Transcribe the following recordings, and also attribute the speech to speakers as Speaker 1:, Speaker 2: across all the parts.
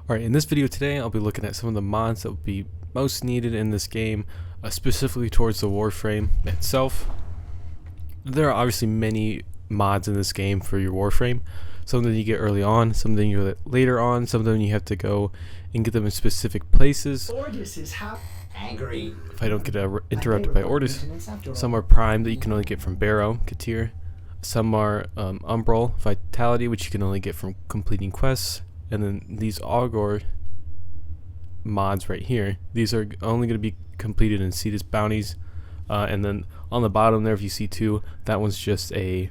Speaker 1: Alright, in this video today, I'll be looking at some of the mods that will be most needed in this game, specifically towards the Warframe itself. There are obviously many mods in this game for your Warframe. Some of them you get early on, some of them you get later on, some of them you have to go and get them in specific places.
Speaker 2: Ordis is angry.
Speaker 1: If I don't get interrupted by Ordis. Some are Prime that you can only get from Barrow, Katir. Some are Umbral, Vitality, which you can only get from completing quests. And then these Augor mods right here, these are only going to be completed in Cetus bounties. And then on the bottom there, if you see two, that one's just a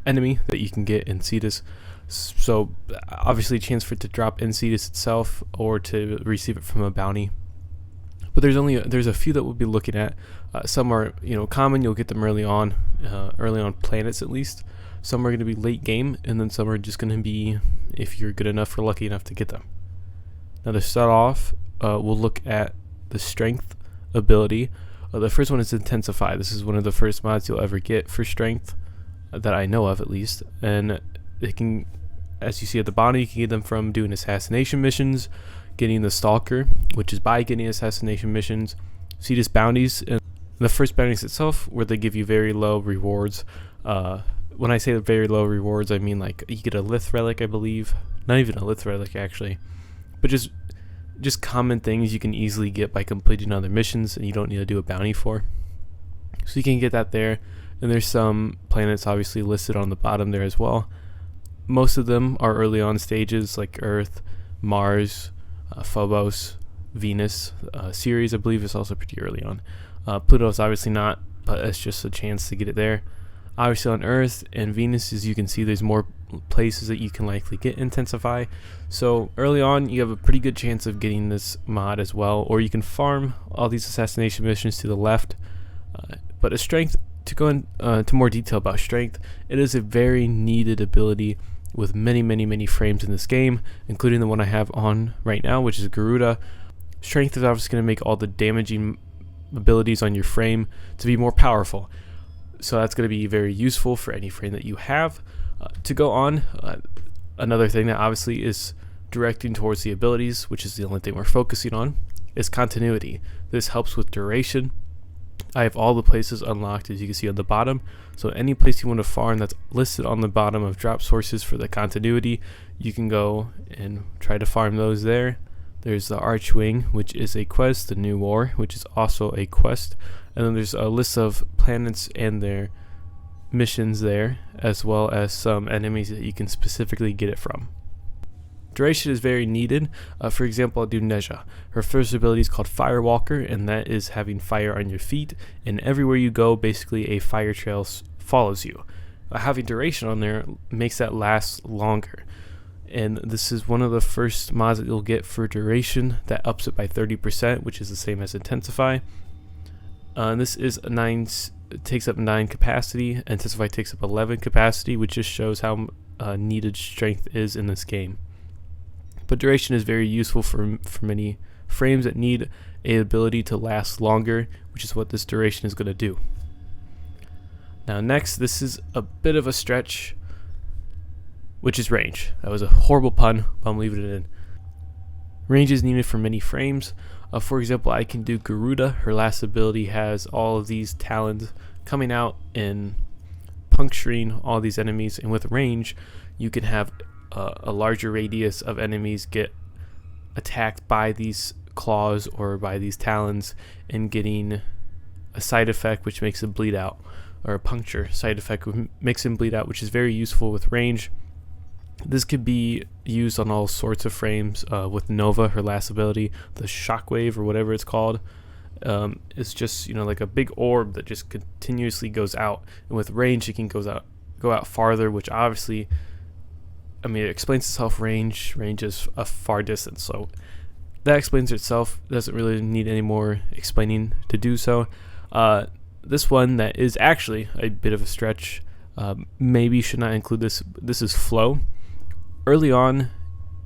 Speaker 1: enemy that you can get in Cetus. So obviously a chance for it to drop in Cetus itself or to receive it from a bounty. But there's a few that we'll be looking at. Some are common, you'll get them early on planets at least. Some are going to be late game, and then some are just going to be if you're good enough or lucky enough to get them. Now to start off, we'll look at the strength ability. The first one is Intensify. This is one of the first mods you'll ever get for strength that I know of, at least. And it can, as you see at the bottom, you can get them from doing assassination missions, getting the Stalker, which is by getting assassination missions, Cetus bounties, and the first bounties itself, where they give you very low rewards. When I say very low rewards, I mean like you get a Lith relic, I believe. Not even a Lith relic actually, but just common things you can easily get by completing other missions, and you don't need to do a bounty for. So you can get that there, and there's some planets obviously listed on the bottom there as well. Most of them are early on stages like Earth, Mars, Phobos, Venus. Ceres I believe is also pretty early on. Pluto's obviously not, but it's just a chance to get it there. Obviously on Earth and Venus, as you can see, there's more places that you can likely get Intensify. So early on you have a pretty good chance of getting this mod as well, or you can farm all these assassination missions to the left. But a strength, to go into more detail about strength, it is a very needed ability with many frames in this game, including the one I have on right now, which is Garuda. Strength is obviously going to make all the damaging abilities on your frame to be more powerful. So that's going to be very useful for any frame that you have. To go on, another thing that obviously is directing towards the abilities, which is the only thing we're focusing on, is continuity. This helps with duration. I have all the places unlocked, as you can see on the bottom. So any place you want to farm that's listed on the bottom of drop sources for the continuity, you can go and try to farm those there. There's the Archwing, which is a quest, the New War, which is also a quest, and then there's a list of planets and their missions there, as well as some enemies that you can specifically get it from. Duration is very needed. For example, I'll do Nezha. Her first ability is called Firewalker, and that is having fire on your feet, and everywhere you go, basically a fire trail follows you. Having duration on there makes that last longer. And this is one of the first mods that you'll get for duration that ups it by 30%, which is the same as Intensify. This is it takes up 9 capacity. Intensify takes up 11 capacity, which just shows how needed strength is in this game. But duration is very useful for many frames that need an ability to last longer, which is what this duration is going to do. Now next, this is a bit of a stretch, which is range. That was a horrible pun, but I'm leaving it in. Range is needed for many frames. For example, I can do Garuda. Her last ability has all of these talons coming out and puncturing all these enemies, and with range you can have a larger radius of enemies get attacked by these claws or by these talons, and getting a side effect which makes them bleed out, or a puncture side effect which makes them bleed out, which is very useful with range. This could be used on all sorts of frames. With Nova, her last ability, the Shockwave or whatever it's called, it's just like a big orb that just continuously goes out. And with range, it can go out farther, which obviously, it explains itself. Range is a far distance, so that explains itself. Doesn't really need any more explaining to do so. This one that is actually a bit of a stretch. Maybe should not include this. This is Flow. Early on,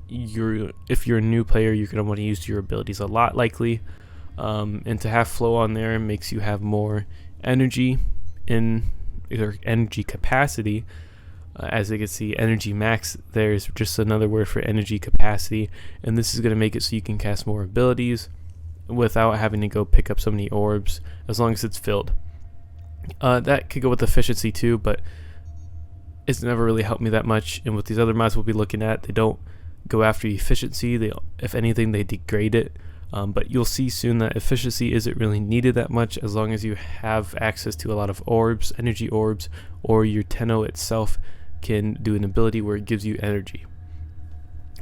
Speaker 1: if you're a new player, you're going to want to use your abilities a lot, likely. And to have Flow on there makes you have more energy in your energy capacity, As you can see, energy max there is just another word for energy capacity, and this is going to make it so you can cast more abilities without having to go pick up so many orbs, as long as it's filled. That could go with efficiency too, but it's never really helped me that much. And with these other mods we'll be looking at, they don't go after efficiency. They, if anything, they degrade it. But you'll see soon that efficiency isn't really needed that much, as long as you have access to a lot of orbs, energy orbs, or your Tenno itself can do an ability where it gives you energy.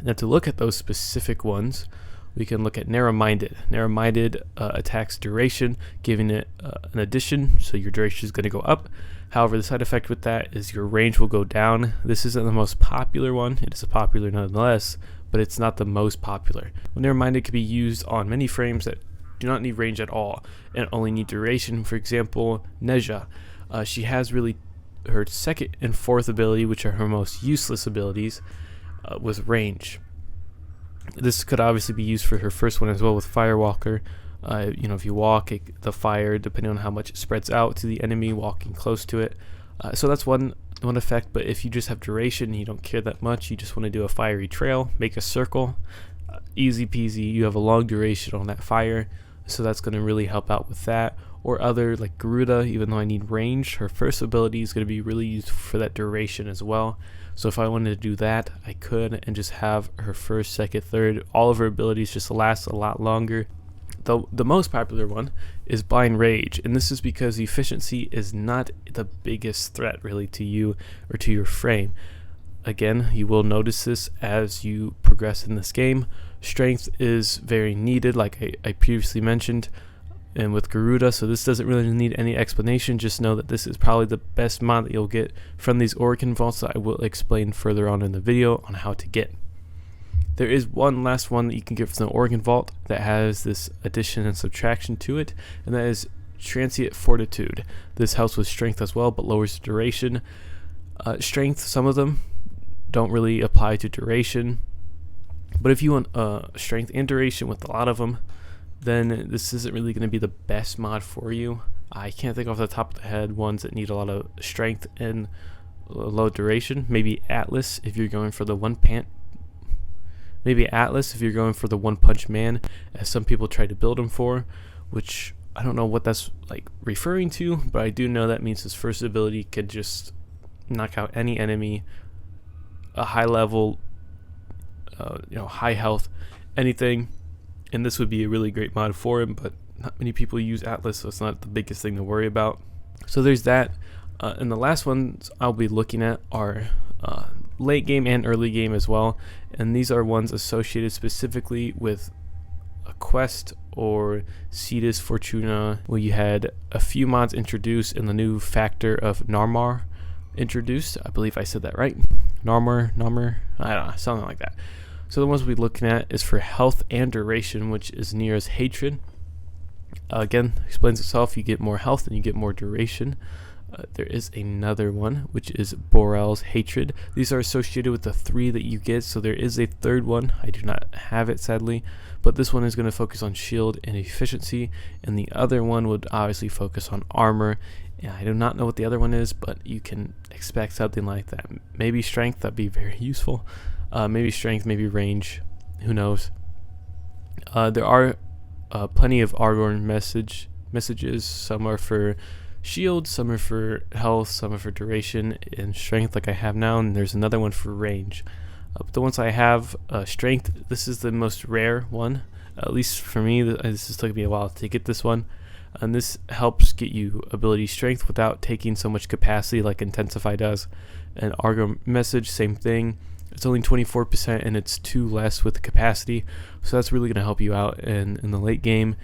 Speaker 1: Now, to look at those specific ones, we can look at Narrow-Minded. Narrow-Minded attacks duration, giving it an addition, so your duration is going to go up. However, the side effect with that is your range will go down. This isn't the most popular one. It is popular nonetheless, but it's not the most popular. Well, Narrow-Minded can be used on many frames that do not need range at all and only need duration. For example, Neja. She has really her second and fourth ability, which are her most useless abilities, with range. This could obviously be used for her first one as well with Firewalker. If you walk, the fire, depending on how much it spreads out to the enemy walking close to it. So that's one effect. But if you just have duration and you don't care that much, you just want to do a fiery trail, make a circle, easy peasy. You have a long duration on that fire, so that's going to really help out with that. Or other like Garuda, even though I need range, her first ability is going to be really useful for that duration as well. So if I wanted to do that, I could, and just have her first, second, third, all of her abilities just last a lot longer. Though the most popular one is Blind Rage, and this is because efficiency is not the biggest threat really to you or to your frame. Again, you will notice this as you progress in this game. Strength is very needed, like I previously mentioned, and with Garuda, so this doesn't really need any explanation. Just know that this is probably the best mod that you'll get from these Organ Vaults that I will explain further on in the video on how to get. There is one last one that you can get from the Organ Vault that has this addition and subtraction to it, and that is Transient Fortitude. This helps with strength as well, but lowers duration. Strength, some of them don't really apply to duration, but if you want strength and duration with a lot of them, then this isn't really going to be the best mod for you. I can't think off the top of the head ones that need a lot of strength and low duration. Maybe Atlas if you're going for the one punch man, as some people try to build him for, which I don't know what that's like referring to, but I do know that means his first ability could just knock out any enemy, a high level, high health, anything, and this would be a really great mod for him. But not many people use Atlas, so it's not the biggest thing to worry about. So there's that, and the last ones I'll be looking at are late game and early game as well, and these are ones associated specifically with a quest or Cetus Fortuna, where you had a few mods introduced and the new factor of Narmar introduced. I believe I said that right. Narmar, I don't know, something like that. So the ones we'll be looking at is for health and duration, which is Nira's Hatred. Again, explains itself. You get more health and you get more duration. There is another one, which is Borel's Hatred. These are associated with the 3 that you get, so there is a third one. I do not have it, sadly, but this one is going to focus on shield and efficiency, and the other one would obviously focus on armor. And I do not know what the other one is, but you can expect something like that. Maybe strength, that'd be very useful. Maybe strength, maybe range, who knows. There are plenty of Argorn messages. Some are for shield, some are for health, some are for duration and strength like I have now, and there's another one for range. But the ones I have, strength, this is the most rare one, at least for me. This has taken me a while to get this one, and this helps get you ability strength without taking so much capacity like Intensify does. And Argorn message, same thing. It's only 24% and it's 2 less with the capacity, so that's really going to help you out in the late game.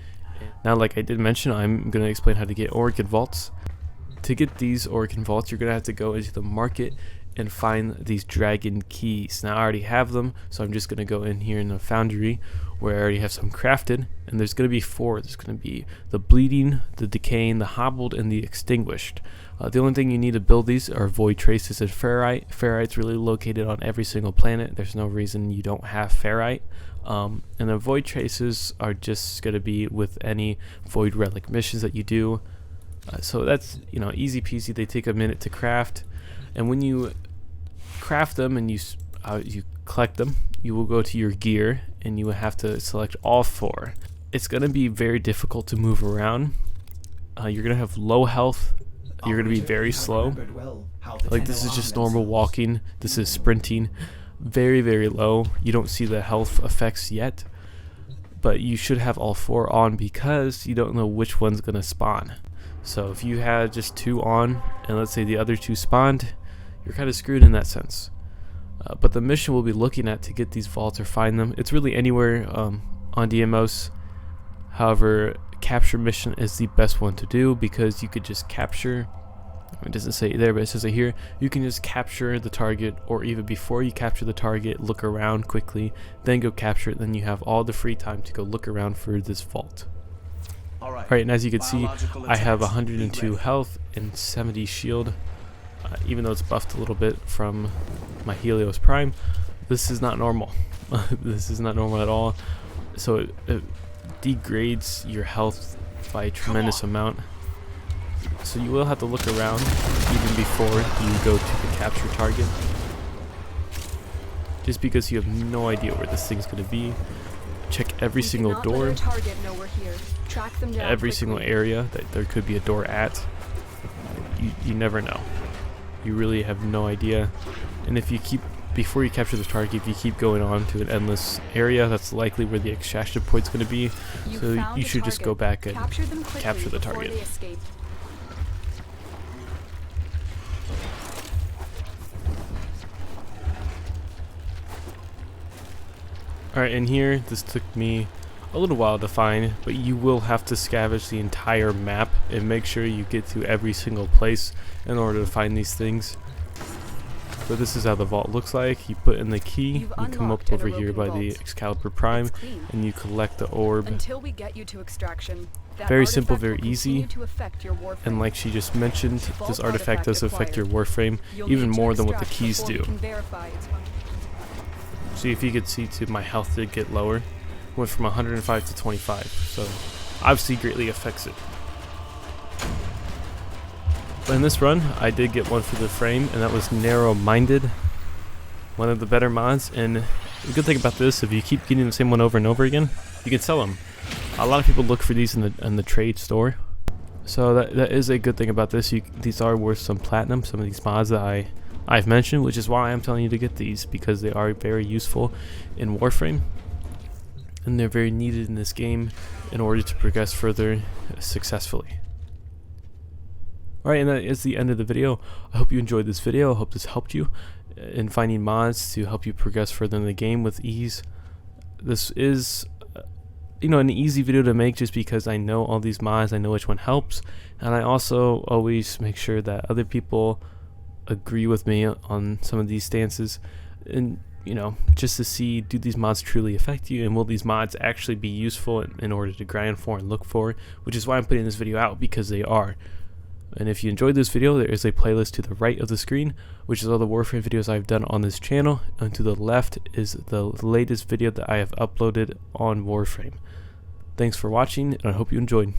Speaker 1: Now, like I did mention, I'm going to explain how to get Organ Vaults. To get these Organ Vaults, you're going to have to go into the market and find these dragon keys. Now I already have them, so I'm just going to go in here in the foundry where I already have some crafted, and there's going to be 4. There's going to be the bleeding, the decaying, the hobbled, and the extinguished. The only thing you need to build these are void traces and ferrite. Ferrite's really located on every single planet. There's no reason you don't have ferrite. And the void traces are just going to be with any void relic missions that you do. So that's easy peasy. They take a minute to craft, and when you craft them and you collect them, you will go to your gear and you will have to select all 4. It's going to be very difficult to move around. You're going to have low health. You're going to be very slow. Like, this is just normal walking. This is sprinting. Very, very low. You don't see the health effects yet. But you should have all 4 on because you don't know which one's going to spawn. So if you had just 2 on and let's say the other 2 spawned, you're kind of screwed in that sense. But the mission we'll be looking at to get these vaults or find them, it's really anywhere on DMOs. However, capture mission is the best one to do because you could just capture, it doesn't say it there but it says it here, you can just capture the target, or even before you capture the target, look around quickly, then go capture it, then you have all the free time to go look around for this vault. Alright, and as you can see, I have 102 health and 70 shield. Even though it's buffed a little bit from my Helios Prime, this is not normal. This is not normal at all. So it degrades your health by a tremendous amount. So you will have to look around even before you go to the capture target, just because you have no idea where this thing's going to be. Check every single door, every single area that there could be a door at. You never know. You really have no idea. And if you keep, before you capture the target, if you keep going on to an endless area, that's likely where the extraction point's going to be. So you should just go back and capture the target. Alright, and here, this took me a little while to find, but you will have to scavenge the entire map and make sure you get to every single place in order to find these things. So this is how the vault looks like. You put in the key, you come up over here by the Excalibur Prime, and you collect the orb.
Speaker 3: Until we get you to extraction.
Speaker 1: Very simple, very easy, and like she just mentioned, this artifact does affect your Warframe even more than what the keys do. See, if you could see too, my health did get lower. Went from 105 to 25, so obviously greatly affects it. But in this run, I did get one for the frame, and that was Narrow-Minded, one of the better mods. And the good thing about this, if you keep getting the same one over and over again, you can sell them. A lot of people look for these in the trade store, so that is a good thing about this. These are worth some platinum, some of these mods that I've mentioned, which is why I'm telling you to get these, because they are very useful in Warframe. And they're very needed in this game in order to progress further successfully. Alright, and that is the end of the video. I hope you enjoyed this video. I hope this helped you in finding mods to help you progress further in the game with ease. This is, an easy video to make just because I know all these mods, I know which one helps, and I also always make sure that other people agree with me on some of these stances, and just to see, do these mods truly affect you, and will these mods actually be useful in order to grind for and look for, which is why I'm putting this video out, because they are. And if you enjoyed this video, there is a playlist to the right of the screen, which is all the Warframe videos I've done on this channel, and to the left is the latest video that I have uploaded on Warframe. Thanks for watching, and I hope you enjoyed.